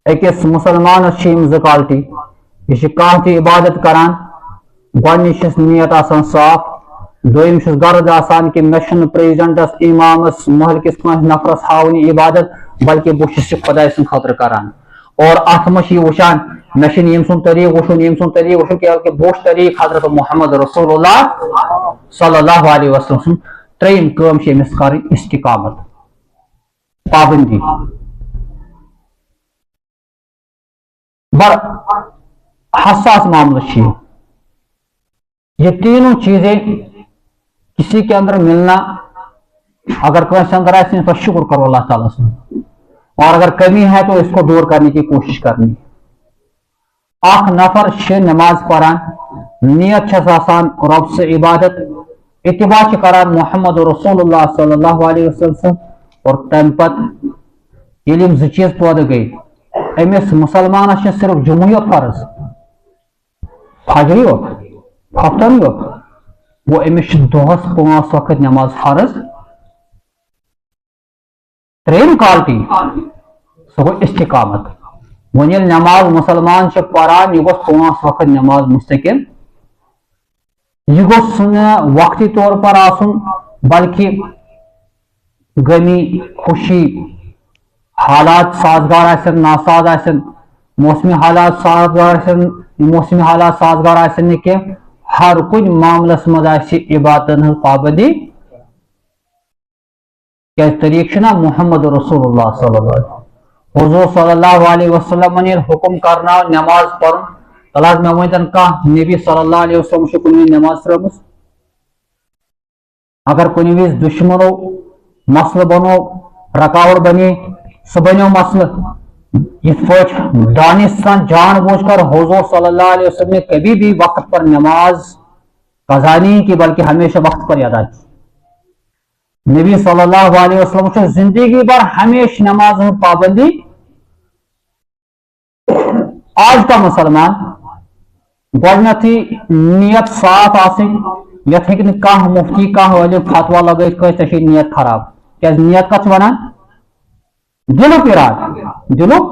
أكيس مسلمان الشيم زكالتي يشكاهتي عبادت كران گۄڈنِچ نیت آسان صاف دویم چھُس غرض آسان کہ مےٚ چھُنہٕ پریزیڈنٹس امامس محلکِس کٲنٛسہِ نفرس ہاوٕنۍ یہِ عبادت بلکہ بہٕ چھُس یہِ خۄداے سٕنٛدِ خٲطرٕ کران اور اتھ منٛز چھِ یہِ وٕچھان مےٚ چھُنہٕ ییٚمہِ سُنٛد طریٖقہٕ وٕچھُن ییٚمہِ سُنٛد طریٖقہٕ وٕچھُن کیٛازِ بہٕ وٕچھٕ طریٖقہٕ حضرت محمد رسول اللہ صلی اللہ علیہ وسلم سُنٛد ترٛیٚیِم کٲم چھِ أمِس کرٕنۍ استقامت پابندی بڑٕ حساس معاملہٕ چھِ یہ تینوں چیزیں کسی کے اندر ملنا اگر کسی اندر آئے تو شکر کرو اللہ تعالیٰ سے اور اگر کمی ہے تو اس کو دور کرنے کی کوشش کرنی اخ نفر نماز پڑھان نیت چھس آسان رب سے عبادت اتباع کران محمد رسول اللہ صلی اللہ علیہ وسلم اور تم پت یل ز چیز پودہ گئی امس مسلمانس صرف جمعیت فرض فجر یوت ہفتن یوت وہ امس دہس 5 وقت نماز فرض تریم کالٹی سہ گو استقامت ون یل نماز مسلمان پران یہ گوس 5 وقت نماز مستقل یہ گوس وقتی طور پر آسن بلکہ غمی خوشی حالات سازگار آسن ناساز آسن موسمی حالات سازگار آسن موسمی حالات سازگار آسن نہ کی ہر کن معاملس مز عبادتن ہز پابندی کیا طریقہ نا محمد رسول اللہ صلی اللہ علیہ وسلم حضور صلی اللہ علیہ وسلم حکم کرنا نماز پڑھ تلاش میں ون کھانا نبی صلی اللہ علیہ وسلم کن نماز ترم اگر کن وز دشمنو مسئلہ بنو رکاوٹ بنے سہ بنو مسئلہ یہ دانستان جان بوجھ کر حضور صلی اللہ علیہ وسلم نے کبھی بھی وقت پر نماز قضا نہیں کی بلکہ ہمیشہ وقت پر ادا کی نبی صلی اللہ علیہ وسلم سے زندگی بھر ہمیشہ نماز میں پابندی آج کا مسلمان گۄڈنیتھٕے نیت صاف آسن یتھ ہیٚکہِ نہٕ کانٛہہ مفتی کانٛہہ عٲلِم فتوا لگٲیِتھ کٲنٛسہِ ژےٚ چھےٚ نیت خراب کیٛازِ نیت کتھ چھِ ونان دلُک ارادٕ دلُک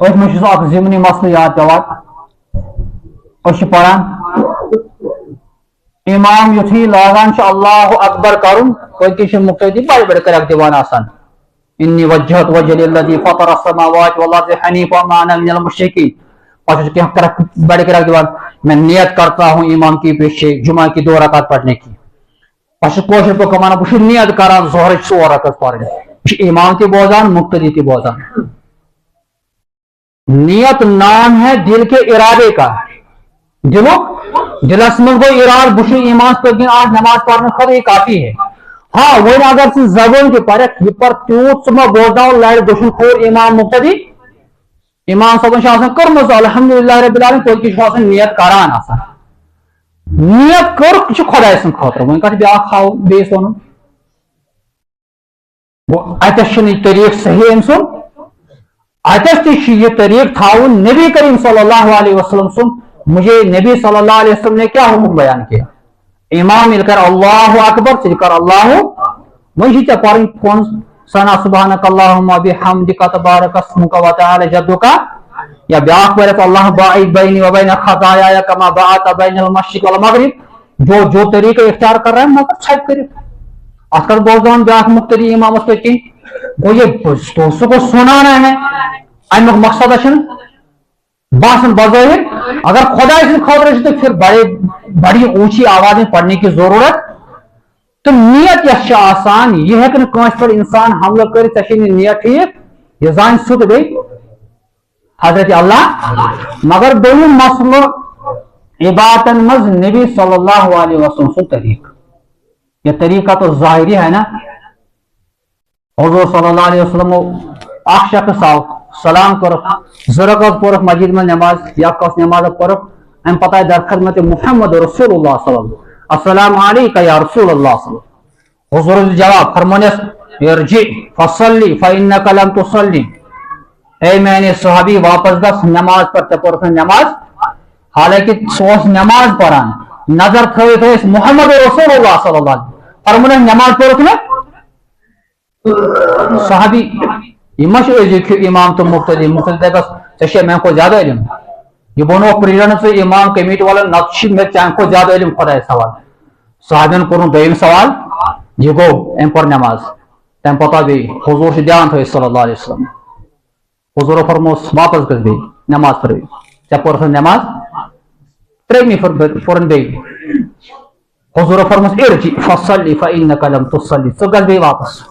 أتھۍ منٛز چھُ سُہ اکھ ضمنی مسلہٕ یاد پیوان أسۍ چھِ پران امام یُتھُے لاگان چھُ اللہ اکبر کرُن پٔتۍ چھِ مُقتدی بڑِ بڑِ کرکھ دِوان آسان انی وجہت وجہ للذی فطر السماوات والارض حنیفا وما انا من المشرکین پتہ چھُ کینٛہہ کرکھ بڑِ کرکھ دِوان میں نیت کرتا ہوں امام کے پیچھے جمعہ کی 2 رکعت پڑھنے کی پتہ چھُ کٲشِر پٲٹھۍ ونان بہٕ چھُس نیت کران ظہرٕچ 4 رکعت پرٕنۍ یہِ چھُ امام تہِ بوزان مقتدی تہِ بوزان نیت نام ہے دل کے ارادے کا دلس من گو اراد بہ ایمان پہ آج نماز پڑھنے خطرہ یہ کافی ہے ہاں وہ اگر ثہ زبان تہ پرکھ یہ پر تیوت ثہ بوزناو لڑ دشن کھور امام مقتدی امام صاحب کرمز الحمدللہ رب العالمین تو نیت کران نیت کر خدائے سن خاطر ون کت بیاکھ ہاو بیس ون اتس طریق صحیح ام سن اتس تہ یہ طریق تھاون نبی کریم صلی اللہ علیہ وسلم سن مجھے نبی صلی اللہ علیہ وسلم نے کیا حکم بیان کیا امام مل کر اللہ اکبر ثل کر اللہ وہی ٹھیک پڑھیں کون ثنا سبحانک اللہم بحمدک تبارک اسمک وتعالی جدک یا بیاکھ پڑھت اللہ باعث بینی و بین خطایا کما باعث بین المشرق والمغرب جو طریقہ اختیار کر رہے ہیں مگر چھٹ کرے اکر بوزان بیاکھ مقتدی امام اس پہ وہ یہ دوستوں کو سنانا ہے امیک مقصد اچھن باسن بظاہر اگر خدا اس خاطر تو پھر بڑی اونچی آواز میں پڑھنے کی ضرورت تو نیت یس آسان یہ ہے کہ کانس پر انسان حملہ کر نیت ٹھیک یہ زان سد گئی حضرت اللہ مگر دوم مسئلہ عبادتن مز نبی صلی اللہ علیہ وسلم سن طریق یہ طریقہ تو ظاہری ہے نا حضور صلی اللہ علیہ وسلم اخ شخص آو سلام کرک زرکت پورک مسجد میں نماز یا کس نماز پورک ام پتہ در خدمت محمد رسول اللہ صلی اللہ علیہ وسلم السلام علیکہ یا رسول اللہ صلی اللہ علیہ وسلم حضور جواب فرمانس ارجع فصلی فانک لم تصلی اے میں نے صحابی واپس گس نماز پر پورک نماز حالانکہ سوس نماز پڑھان نظر تھوت اس محمد رسول اللہ صلی اللہ علیہ وسلم فرمانس نماز پورک نا صحابی یہ مش أزیُک امام تو مقتدی دپس ژےٚ چھے میٛانہِ کھۄتہٕ زیادٕ علم یہ بنو پریرن سے امام کمیٹی والن نقش میں چانہ کو زیادہ علم خدا سوال صحابین کورن دویم سوال یہ گو ام پر نماز تم پتہ بی حضور سے دھیان تھو صلی اللہ علیہ وسلم حضور فرموس واپس گز بی نماز پڑھ ژے پرس نماز ترٛیٚیمہِ پھرن بی حضور فرموس ارجع فصلی فانک لم تصلی ژٕ گژھ بی واپس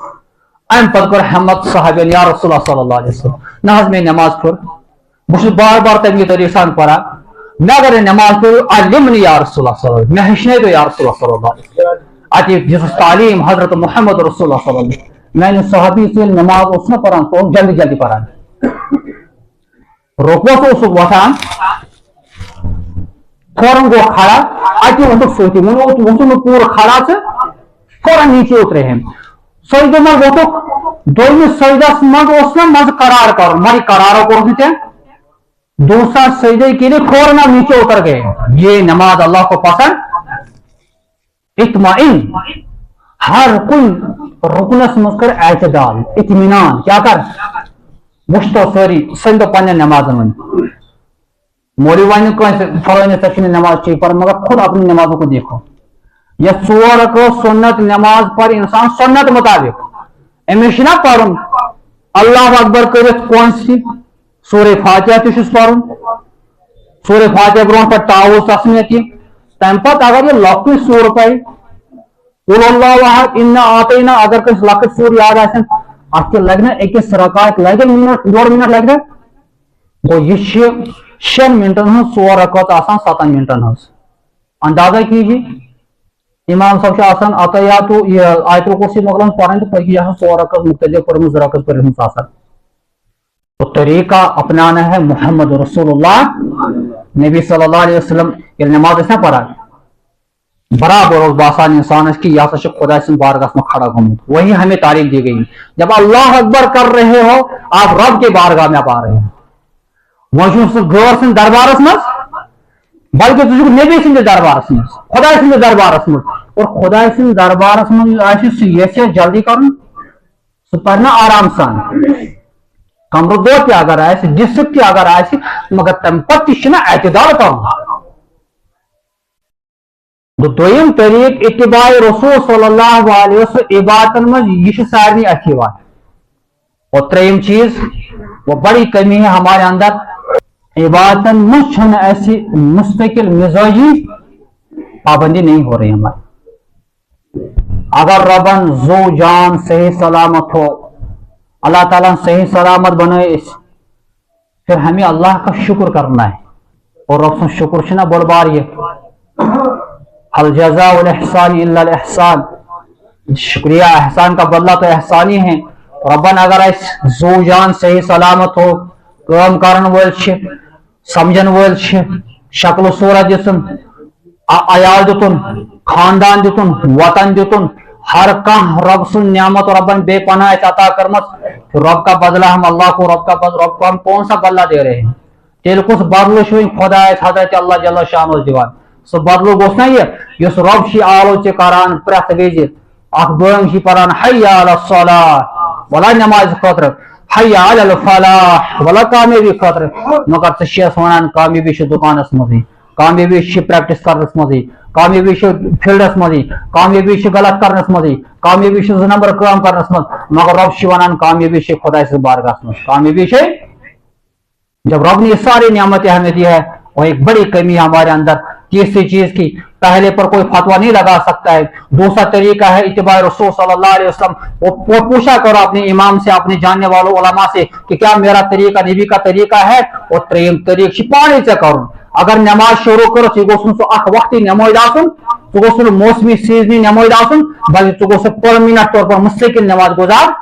ام پتہ کر ہمت صحابین یا رسول اللہ صلی اللہ علیہ وسلم نہ حظ میں نماز پڑھ بہت بار بار تم یہ طریقہ سان پڑھا میں اگر نماز پڑھ علمنی یا رسول اللہ صلی اللہ علیہ وسلم میں ہیچنے تو یا رسول اللہ صلی اللہ علیہ وسلم اتی جس تعلیم حضرت محمد رسول اللہ صلی اللہ علیہ وسلم میں نے صحابی سے نماز اس نے پڑھا تو جلدی جلدی پڑھا رکوع تو اس وقت فوراً گو کھڑا اتی وہ سوتی من وہ پورا کھڑا سے فوراً نیچے اترے ہیں سجدے میں وہ تو دوسرے سجدہ مند اس نے مز قرار کرو ماری قرار کو دیتے دوسرا سجدے کے لیے فوراً نیچے اتر گئے یہ نماز اللہ کو پسند اطمئن ہر کوئی رکنس مز کر اعتدال اطمینان کیا کر وشتو ساری سند پانے نماز من موری وانی کو فلانی سچنے نماز چاہیے پر مگر خود اپنی نمازوں کو دیکھو یہ ژور کو سنت نماز پر انسان سنت مطابق امیشنا پڑھن اللہ اکبر کرت کون سی سورہ فاتحہ تشس پڑھن سورہ فاتحہ برون پر تعوذ تسمیتی تم پت اگر یہ لکٹ سور پہ قل اللہ احد انا اعطینا اگر کس لکٹ سور یاد آسن ات لگنا اکس رکعت لگے منٹ ڈوڑ منٹ لگنا گو یہ 6 منٹن ہز 4 رکعت آسان 7 منٹن ہز اندازہ کیجیے امام صاحب آسان عطیات یہ آیت الکرسی مغلن پڑھیں تو پہلے یہاں 100 رکعت مختلف پڑھیں رکعت پڑھیں آسان تو طریقہ اپنانا ہے محمد رسول اللہ نبی صلی اللہ علیہ وسلم یہ نماز اس نے پڑھا برابر اس باسان انسان اس کی یا سا خدا سے بارگاہ میں کھڑا گھومت وہی ہمیں تعریف دی گئی جب اللہ اکبر کر رہے ہو آپ رب کے بارگاہ میں آ رہے ہیں وہ غور سن دربارس مز بلکہ تجھ نبی سند دربارس مز خدا سند دربارس مز اور خدا سند دربارس مز یہ جلدی کرن سہ پڑھنا آرام سان کمر دو تہ اگر آس ڈسک تہ اگر آس مگر تم پتہ تہ اعتدال کرن دویم طریق اتباع رسول صلی اللہ علیہ وسلم عبادتن مز یہ سارنی اچھی بات اور تریم چیز وہ بڑی کمی ہے ہمارے اندر عبادتن مز چھن ایسی مستقل مزاجی پابندی نہیں ہو رہی ہماری اگر ربن زو جان صحیح سلامت ہو اللہ تعالیٰ صحیح سلامت بنائے پھر ہمیں اللہ کا شکر کرنا ہے اور رب سے شکر چھنا بڑھ بار یہ الجزاء والاحسان الا الاحسان شکریہ احسان کا بدلہ تو احسانی ہے ربن اگر اس زو جان صحیح سلامت ہو کام کرن ول سمجھن ول شکل و صورت دتن عیال دتن خاندان دتن وطن دتن ہر کان رب سن نعمت ربن بے پناہ عطا کرمت رب کا بدلہ ہم اللہ کو رب کو ہم کون سا بدلہ دے رہے ہیں تیل کس بدلو شو خدا حضرت اللہ جل شان دیوان سو بدلو گوس نا یہ اس رب شی آلو چ کران پرت وز اخ بوم شی پران حی علی الصلاۃ ولا نماز خاطر حی علی الفلاح ولا کامیابی خاطر مگر ژٕ چھس ونان کامیابی چھ دکانس مزی کامیابی چھ پریکٹس کرنس مزی کامیابی چھ فیلڈس مزی کامیابی چھ غلط کرنس مزی کامیابی چھ 2 نمبر کام کرنس مز مگر رب چھ ونان کامیابی چھ خدا سے بارگاہ مز کامیابی چھ جب رب نے یہ ساری نعمتیں ہمیں دی ہے وہ ایک بڑی کمی ہمارے اندر تیسری چیز کی پہلے پر کوئی فتویٰ نہیں لگا سکتا ہے دوسرا طریقہ ہے اتباع رسول صلی اللہ علیہ وسلم وہ پوچھا کرو اپنے امام سے اپنے جاننے والوں علماء سے کہ کیا میرا طریقہ نبی کا طریقہ ہے اور تریم طریق چھپانے سے کروں اگر نماز شروع کرو تو گوسن سو اخ وقتی نماز آسن تو گوسن موسمی سیزنی نماز آسن بلکہ تو گوسن پر منٹ طور پر مستقل نماز گزار